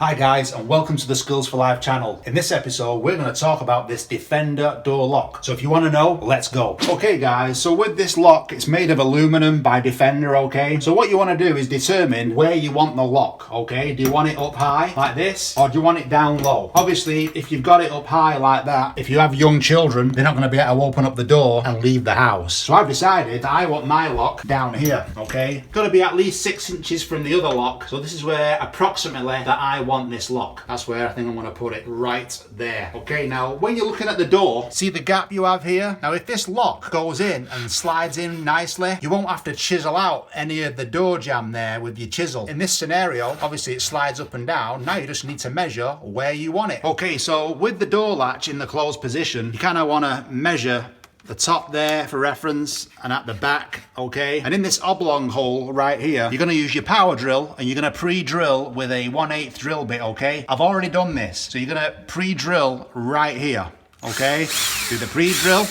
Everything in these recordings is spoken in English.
Hi guys, and welcome to the Skills for Life channel. In this episode we're going to talk about this Defender door lock. So if you want to know, let's go. Okay guys, so with this lock, it's made of aluminum by Defender, okay? So what you want to do is determine where you want the lock, okay? Do you want it up high like this, or do you want it down low? Obviously, if you've got it up high like that, if you have young children, they're not going to be able to open up the door and leave the house. So I've decided that I want my lock down here, okay? Got to be at least 6 inches from the other lock. So this is where approximately that I want this lock. That's where I think I'm going to put it, right there. Okay, now when you're looking at the door, see the gap you have here? Now if this lock goes in and slides in nicely, you won't have to chisel out any of the door jamb there with your chisel. In this scenario, obviously it slides up and down. Now you just need to measure where you want it. Okay, so with the door latch in the closed position, you kind of want to measure the top there for reference and at the back, okay? And in this oblong hole right here, you're gonna use your power drill and you're gonna pre-drill with a 1/8 drill bit, okay? I've already done this. So you're gonna pre-drill right here, okay? Do the pre-drill.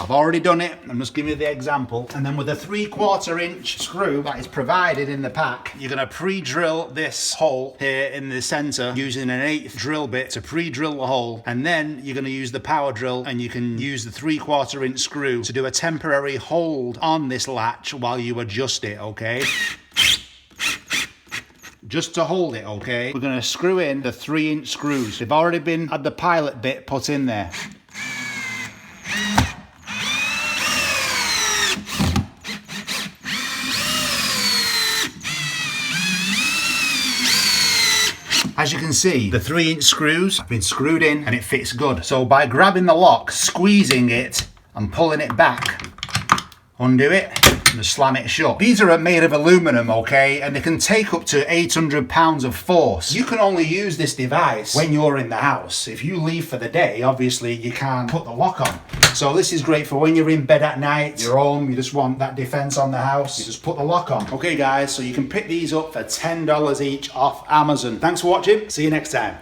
I've already done it. I'm just giving you the example. And then with a 3/4 inch screw that is provided in the pack, you're gonna pre-drill this hole here in the center using an 1/8 drill bit to pre-drill the hole. And then you're gonna use the power drill and you can use the 3/4 inch screw to do a temporary hold on this latch while you adjust it, okay? Just to hold it, okay? We're gonna screw in the 3-inch screws. They've already had the pilot bit put in there. As you can see, the 3-inch screws have been screwed in and it fits good. So by grabbing the lock, squeezing it and pulling it back, undo it and just slam it shut. These are made of aluminum, okay, and they can take up to 800 pounds of force. You can only use this device when you're in the house. If you leave for the day, obviously you can't put the lock on. So this is great for when you're in bed at night, you're home, you just want that defense on the house, you just put the lock on. Okay guys, so you can pick these up for $10 each off Amazon. Thanks for watching, see you next time.